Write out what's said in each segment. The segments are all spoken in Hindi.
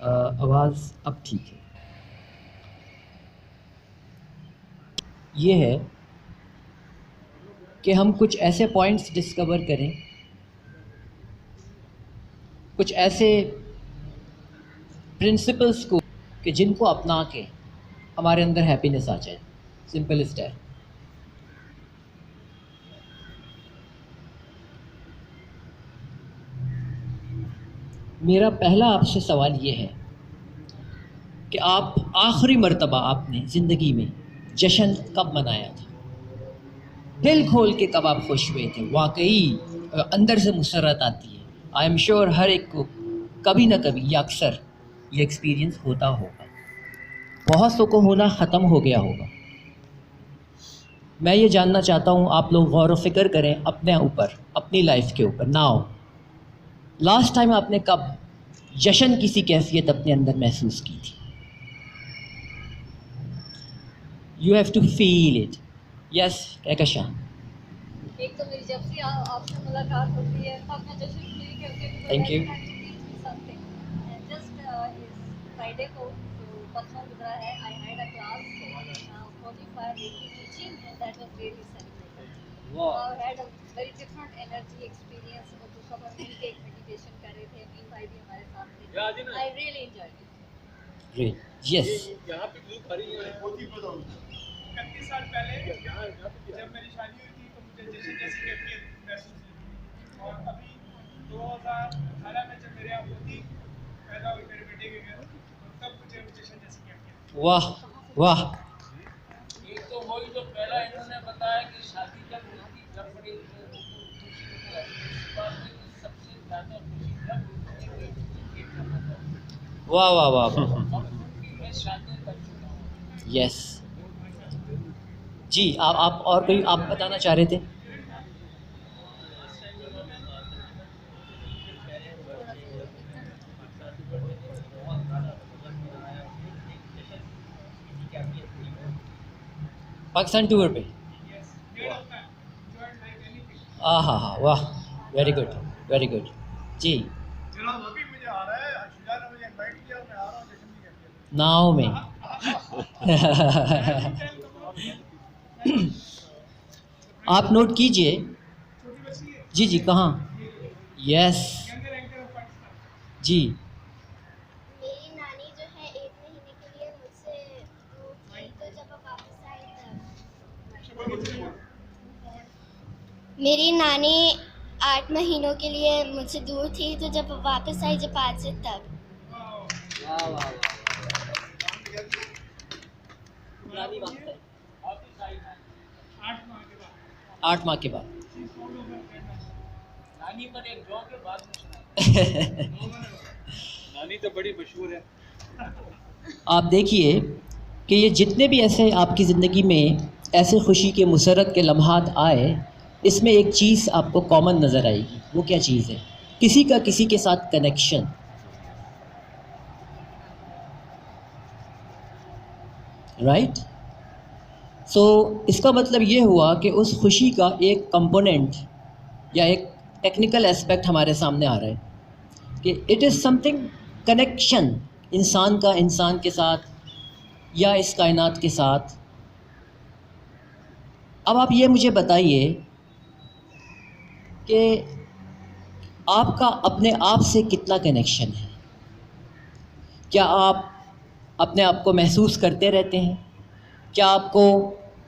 आवाज़ अब ठीक है। ये है कि हम कुछ ऐसे पॉइंट्स डिस्कवर करें, कुछ ऐसे प्रिंसिपल्स को कि जिनको अपना के हमारे अंदर हैप्पीनेस आ जाए। Simple is that. मेरा पहला आपसे सवाल ये है कि आप आखिरी मर्तबा आपने ज़िंदगी में जश्न कब मनाया था? दिल खोल के कब आप खुश हुए थे? वाकई अंदर से मुसरत आती है। आई एम श्योर हर एक को कभी ना कभी या अक्सर ये एक्सपीरियंस होता होगा। बहुत सौ को होना ख़त्म हो गया होगा। मैं ये जानना चाहता हूँ, आप लोग गौर व फिक्र करें अपने ऊपर, अपनी लाइफ के ऊपर। नाउ लास्ट टाइम आपने कब जश्न किसी कैफियत अपने अंदर महसूस की थी? You have to feel it. Yes Kahkasha. एक तो मेरी जब से आपसे मुलाकात होती है तब मैं जश्न फील करती हूँ। Thank you. जस्ट फ्राइडे को जो परसों गुजरा है, I had a class 45 teaching and that was really celebrated. I had a very different energy experience. और जो सब हम मिलके एक मेडिटेशन कर रहे थे, मीन भाई भी हमारे साथ थे। I really enjoyed it. Great. Yes. यहाँ पे ग्रुप भरी है। 31 साल पहले जब मेरी शादी हुई थी तो मुझे जश्न जैसी कैफियत महसूस हुई। और अभी 2018 में जब मेरे यहाँ पोती पैदा हुई मेरे बेटे के घर, तब मुझे जश्न जैसी कैफियत। वाह वाह। एक तो वही जो पहला इन्होंने बताया कि शादी जब होती जब बड़ी सबसे ज़्यादा खुशी जब वाह वाह वाह वाह। मैं शादी कर चुका हूँ। यस जी। आप और कोई आप बताना चाह रहे थे? पाकिस्तान टूर पे। हाँ, वाह, वेरी गुड वेरी गुड। जी। जनाब अभी मुझे आ रहा है, शुजा ने मुझे इनवाइट किया, मैं आ रहा हूँ जश्न की कैफियत। नाव में। आप नोट कीजिए। जी जी कहाँ? यस जी। मेरी नानी जो है 1 महीने के लिए मुझसे दूर थी, तो जब वो वापस आई तब। मेरी नानी 8 महीनों के लिए मुझसे दूर थी, तो जब वो वापस आई जापान से तब। वाह वाह। पुरानी बात है। 8 माह के बाद। नानी पर एक जोक के बाद में सुनाई। नानी तो बड़ी मशहूर है। आप देखिए कि ये जितने भी ऐसे आपकी ज़िंदगी में ऐसे खुशी के मुसरत के लम्हात आए, इसमें एक चीज़ आपको कॉमन नज़र आएगी। वो क्या चीज़ है? किसी का किसी के साथ कनेक्शन। राइट। सो इसका मतलब ये हुआ कि उस खुशी का एक कंपोनेंट या एक टेक्निकल एस्पेक्ट हमारे सामने आ रहा है कि इट इज़ समथिंग कनेक्शन इंसान का इंसान के साथ या इस कायनात के साथ। अब आप ये मुझे बताइए कि आपका अपने आप से कितना कनेक्शन है? क्या आप अपने आप को महसूस करते रहते हैं? क्या आपको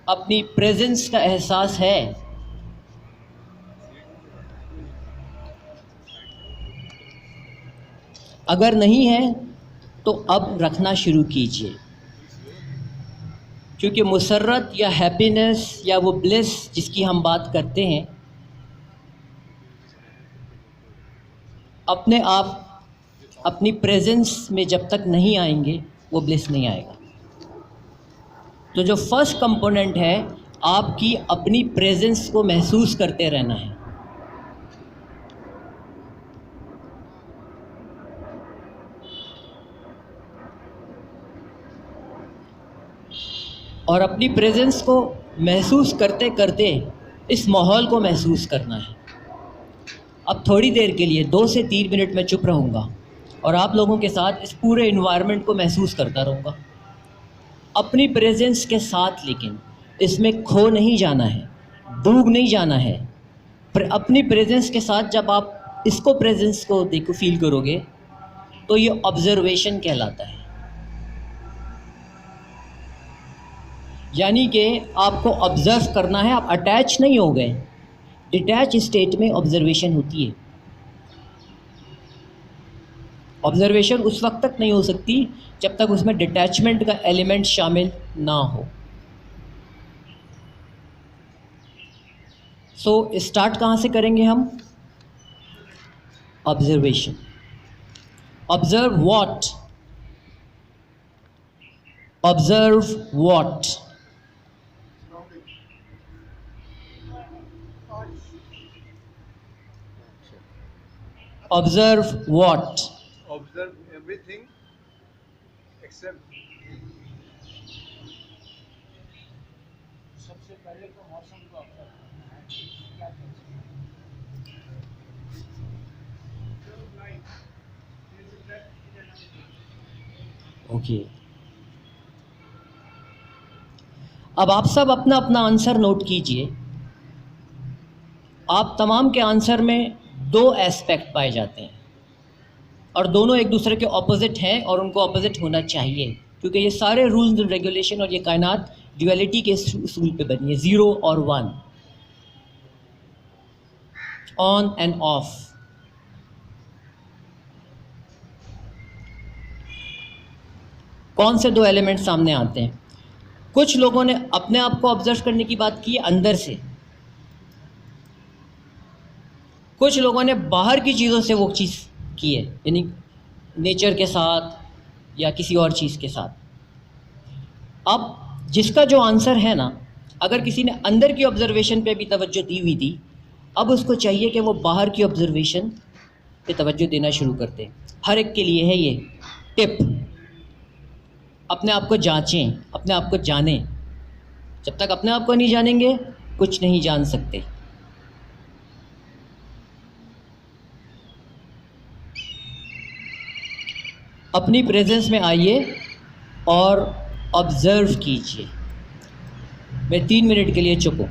अपनी प्रेजेंस का एहसास है? अगर नहीं है तो अब रखना शुरू कीजिए, क्योंकि मुसर्रत या हैप्पीनेस या वो ब्लिस जिसकी हम बात करते हैं, अपने आप अपनी प्रेजेंस में जब तक नहीं आएंगे वो ब्लिस नहीं आएगा। तो जो फर्स्ट कंपोनेंट है, आपकी अपनी प्रेजेंस को महसूस करते रहना है। और अपनी प्रेजेंस को महसूस करते करते इस माहौल को महसूस करना है। अब थोड़ी देर के लिए 2 से 3 मिनट में चुप रहूँगा और आप लोगों के साथ इस पूरे इन्वायरमेंट को महसूस करता रहूँगा अपनी प्रेजेंस के साथ। लेकिन इसमें खो नहीं जाना है, डूब नहीं जाना है। पर अपनी प्रेजेंस के साथ जब आप इसको प्रेजेंस को देखो फील करोगे तो ये ऑब्जर्वेशन कहलाता है। यानी कि आपको ऑब्जर्व करना है, आप अटैच नहीं हो गए। डिटैच स्टेट में ऑब्जर्वेशन होती है। ऑब्जर्वेशन उस वक्त तक नहीं हो सकती जब तक उसमें डिटैचमेंट का एलिमेंट शामिल ना हो। सो स्टार्ट कहाँ से करेंगे हम? Observation. Observe what? Observe what? Observe what? Observe everything except सबसे पहले तो मौसम को ऑब्जर्व करना है, क्या चीज़ है। ओके। अब आप सब अपना अपना आंसर नोट कीजिए। आप तमाम के आंसर में दो एस्पेक्ट पाए जाते हैं और दोनों एक दूसरे के ऑपोजिट हैं और उनको ऑपोजिट होना चाहिए, क्योंकि ये सारे रूल्स एंड रेगुलेशन और ये कायनात ड्यूअलिटी के उसूल पे बनी है, 0 और 1, ऑन एंड ऑफ। कौन से दो एलिमेंट सामने आते हैं? कुछ लोगों ने अपने आप को ऑब्जर्व करने की बात की अंदर से, कुछ लोगों ने बाहर की चीज़ों से वो चीज़ की है, यानी नेचर के साथ या किसी और चीज़ के साथ। अब जिसका जो आंसर है ना, अगर किसी ने अंदर की ऑब्जर्वेशन पे भी तवज्जो दी हुई थी, अब उसको चाहिए कि वो बाहर की ऑब्जर्वेशन पे तवज्जो देना शुरू कर दे। हर एक के लिए है ये टिप। अपने आप को जांचें, अपने आप को जानें। जब तक अपने आप को नहीं जानेंगे कुछ नहीं जान सकते। अपनी प्रेजेंस में आइए और ऑब्जर्व कीजिए। मैं 3 मिनट के लिए चुप हूँ।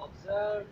ऑब्जर्व।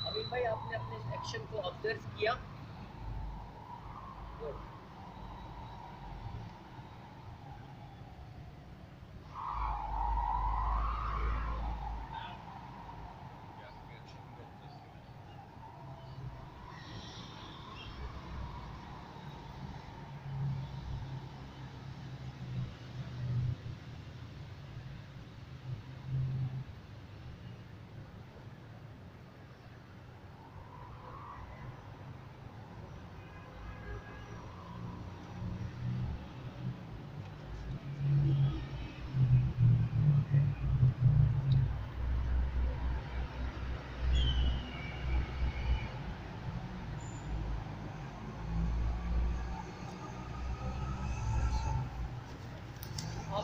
अमिन भाई, आपने अपने एक्शन को ऑब्जर्व किया? गुड।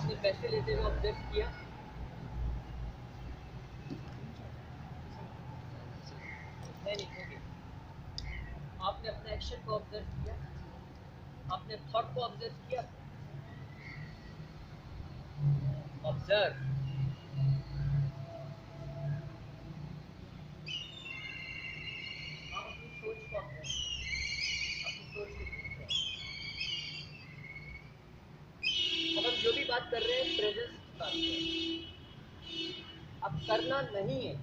आपने पैसे लेते हुए ऑब्जर्व किया? नहीं, ओके। आपने अपने एक्शन को ऑब्जर्व किया, आपने थॉट को ऑब्जर्व किया। ऑब्जर्व। आप अपनी सोच को ऑब्जर्व, अपनी सोच को देखते हैं। अब हम जो भी बात कर रहे हैं प्रेजेंस की बात कर रहे हैं। अब करना नहीं है।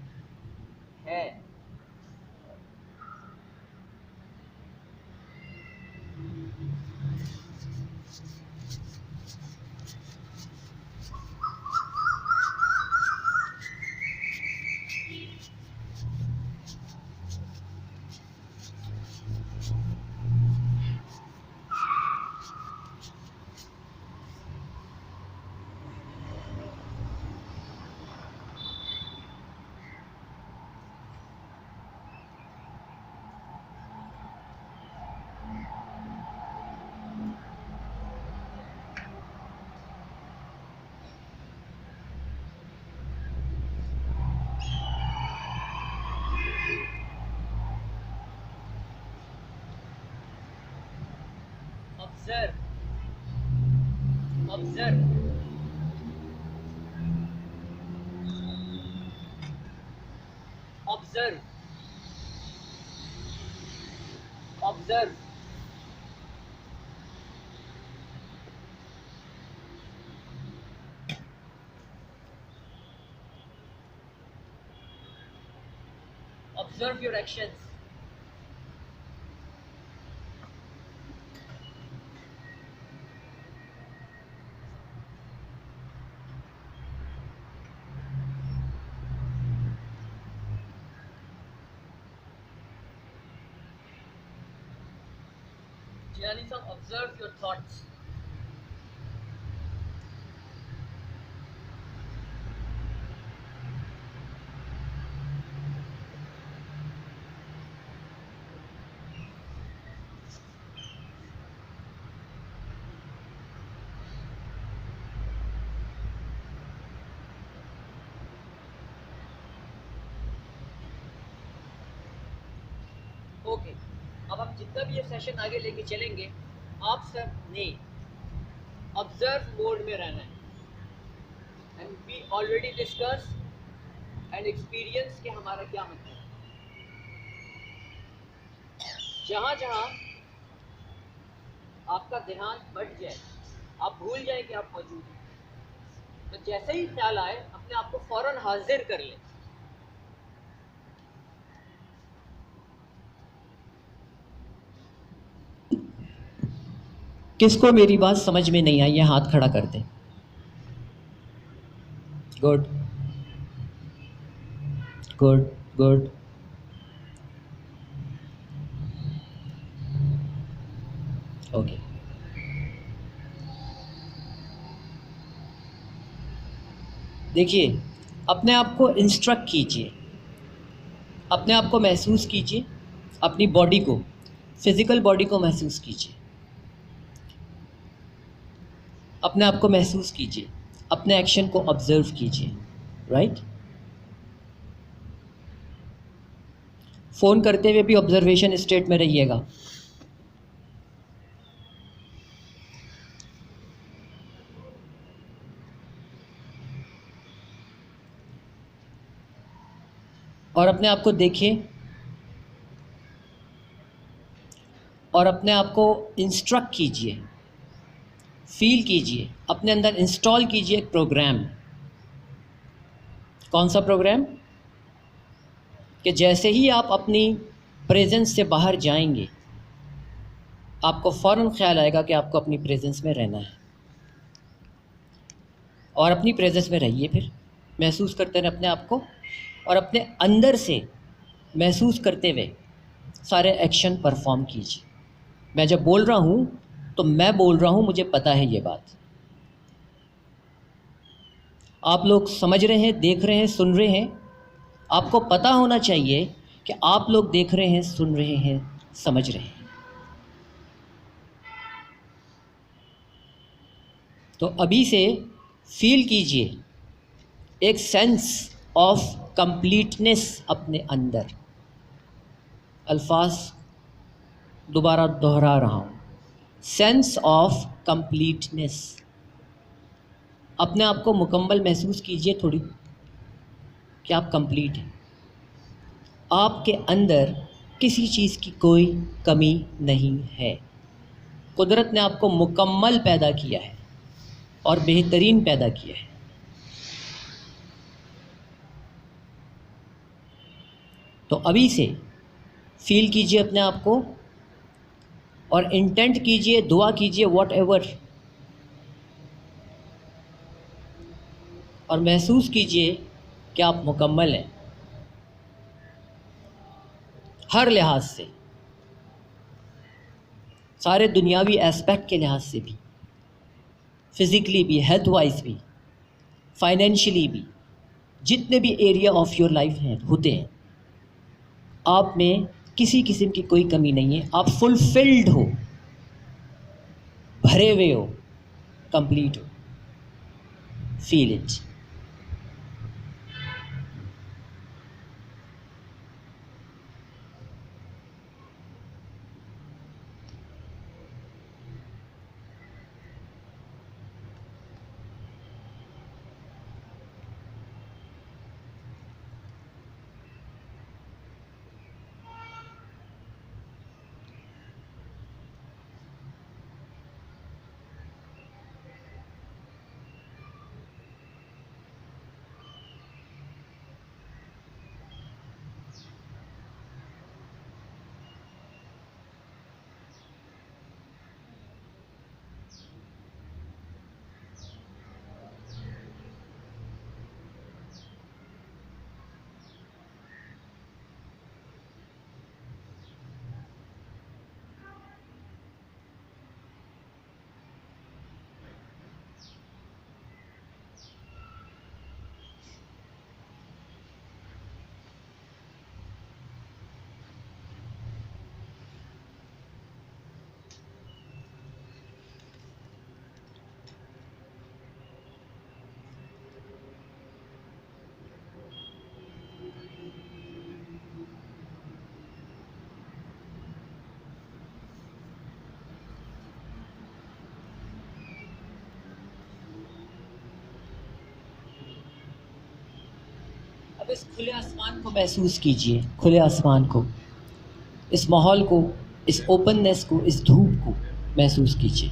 Observe. Observe. Observe. Observe. Observe your actions. Jnani-san, observe your thoughts. Okay, अब हम जितना भी ये सेशन आगे लेके चलेंगे, आप सब ने ऑब्जर्व मोड में रहना है। And we already discuss and experience के हमारा क्या मतलब है। जहाँ जहाँ आपका ध्यान बढ़ जाए, आप भूल जाए कि आप मौजूद हैं, तो जैसे ही ख्याल आए अपने आप को फौरन हाजिर कर लें। किसको मेरी बात समझ में नहीं आई है हाथ खड़ा कर दें। Good good good. ओके, देखिए, अपने आप को इंस्ट्रक्ट कीजिए, अपने आप को महसूस कीजिए, अपनी बॉडी को, फिजिकल बॉडी को महसूस कीजिए, अपने आप को महसूस कीजिए, अपने एक्शन को ऑब्जर्व कीजिए। राइट? फ़ोन करते हुए भी ऑब्जर्वेशन स्टेट में रहिएगा। और अपने आप को देखिए और अपने आप को इंस्ट्रक्ट कीजिए, फील कीजिए, अपने अंदर इंस्टॉल कीजिए एक प्रोग्राम। कौन सा प्रोग्राम? कि जैसे ही आप अपनी प्रेजेंस से बाहर जाएंगे, आपको फ़ौरन ख्याल आएगा कि आपको अपनी प्रेजेंस में रहना है, और अपनी प्रेजेंस में रहिए। फिर महसूस करते रहें अपने आप को, और अपने अंदर से महसूस करते हुए सारे एक्शन परफॉर्म कीजिए। मैं जब बोल रहा हूँ तो मैं बोल रहा हूँ, मुझे पता है ये बात। आप लोग समझ रहे हैं, देख रहे हैं, सुन रहे हैं। आपको पता होना चाहिए कि आप लोग देख रहे हैं, सुन रहे हैं, समझ रहे हैं। तो अभी से फील कीजिए एक सेंस ऑफ कंप्लीटनेस अपने अंदर। अल्फाज दोबारा दोहरा रहा हूँ, सेंस ऑफ कंप्लीटनेस। अपने आप को मुकम्मल महसूस कीजिए थोड़ी, कि आप कंप्लीट हैं, आपके अंदर किसी चीज़ की कोई कमी नहीं है। कुदरत ने आपको मुकम्मल पैदा किया है और बेहतरीन पैदा किया है। तो अभी से फील कीजिए अपने आप को और इंटेंट कीजिए, दुआ कीजिए, वॉट एवर, और महसूस कीजिए कि आप मुकम्मल हैं हर लिहाज से, सारे दुनियावी एस्पेक्ट के लिहाज से भी, फिज़िकली भी, हेल्थ वाइज भी, फाइनेंशियली भी, जितने भी एरिया ऑफ योर लाइफ हैं होते हैं, आप में किसी किस्म की कोई कमी नहीं है। आप फुलफिल्ड हो, भरे हुए हो, कंप्लीट हो। Feel it. अब इस खुले आसमान को महसूस कीजिए, खुले आसमान को, इस माहौल को, इस ओपननेस को, इस धूप को महसूस कीजिए।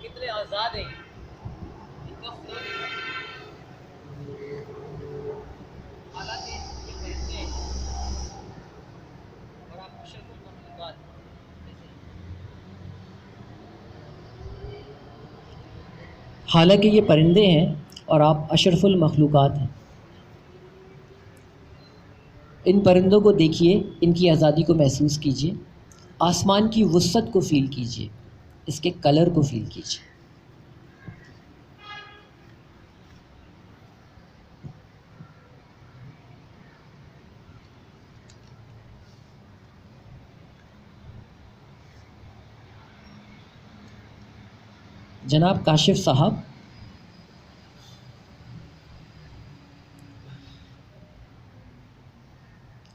कितने आज़ाद हैं, इनका फ्लो देखा। हालांकि ये परिंदे हैं और आप अशरफुल मखलूक़ात जैसे, हालांकि ये परिंदे हैं और आप अशरफुल मखलूक़ात हैं। इन परिंदों को देखिए, इनकी आज़ादी को महसूस कीजिए, आसमान की वुसअत को फ़ील कीजिए, इसके कलर को फ़ील कीजिए। जनाब काशिफ साहब,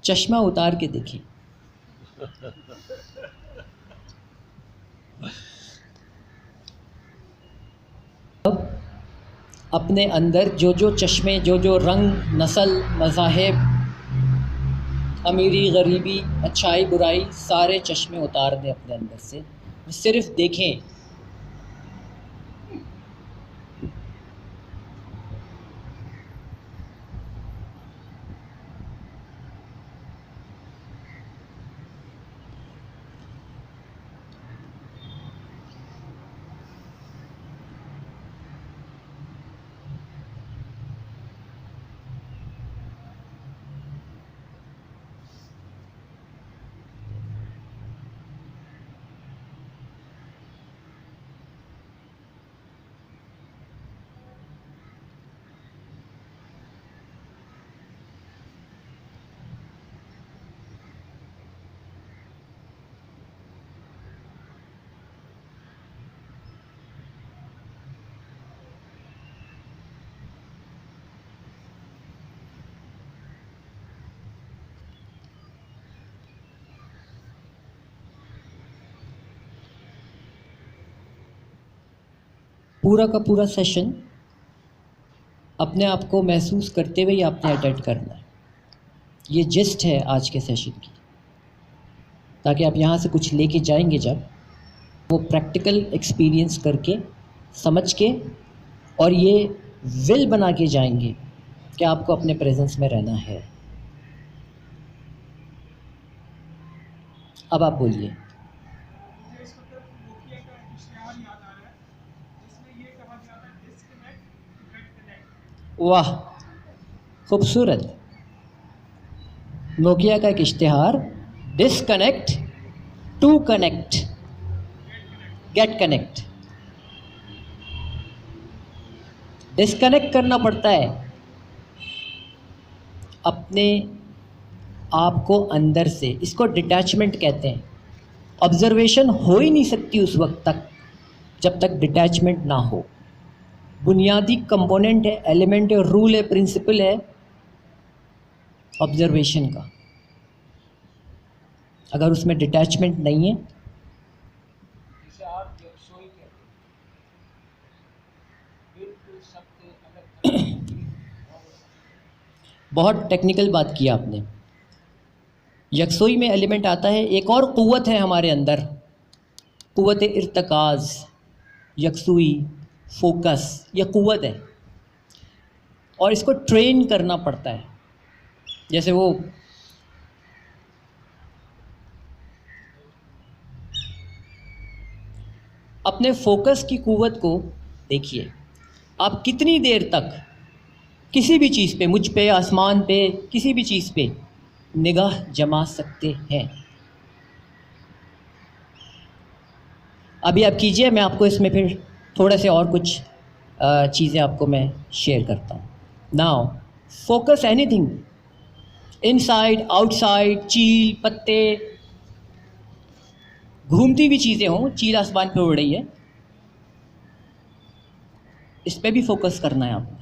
चश्मा उतार के देखिए। अब अपने अंदर जो जो चश्मे, जो जो रंग, नस्ल, मज़ाहिब, अमीरी, गरीबी, अच्छाई, बुराई, सारे चश्मे उतार दें अपने अंदर से। सिर्फ देखें पूरा का पूरा सेशन अपने आप को महसूस करते हुए ही आपने अटेंड करना है। ये जिस्ट है आज के सेशन की, ताकि आप यहाँ से कुछ लेके जाएंगे जब, वो प्रैक्टिकल एक्सपीरियंस करके, समझ के, और ये विल बना के जाएंगे कि आपको अपने प्रेजेंस में रहना है। अब आप बोलिए। मुझे इस वक्त नोकिया का इश्तिहार याद आ रहा है जिसमें ये कहा जाता है डिस्कनेक्ट गेट कनेक्ट। वाह, खूबसूरत। नोकिया का एक इश्तिहार, disconnect to connect, get connect. Disconnect करना पड़ता है अपने आप को अंदर से, इसको डिटैचमेंट कहते हैं। ऑब्जर्वेशन हो ही नहीं सकती उस वक्त तक जब तक डिटैचमेंट ना हो। बुनियादी कंपोनेंट है, एलिमेंट है, रूल है, प्रिंसिपल है ऑब्जर्वेशन का। अगर उसमें डिटैचमेंट नहीं है, जिसे आप यकसोई कहते हैं, बिल्कुल सबसे अलग बहुत टेक्निकल बात की आपने। यकसोई में एलिमेंट आता है, एक और क़ुव्वत है हमारे अंदर, क़ुव्वत इर्तिकाज़, यकसुई, फोकस, ये क़ुव्वत है और इसको ट्रेन करना पड़ता है। जैसे वो अपने फोकस की क़ुव्वत को देखिए, आप कितनी देर तक किसी भी चीज़ पे, मुझ पे, आसमान पे, किसी भी चीज़ पे निगाह जमा सकते हैं। अभी आप कीजिए, मैं आपको इसमें फिर थोड़े से और कुछ चीज़ें आपको मैं शेयर करता हूँ। Now focus anything, inside, outside, चील, पत्ते, घूमती हुई चीज़ें हों, चील आसमान पे उड़ रही है, इस पे भी फोकस करना है आपने।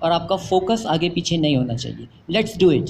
और आपका फोकस आगे पीछे नहीं होना चाहिए। Let's do it.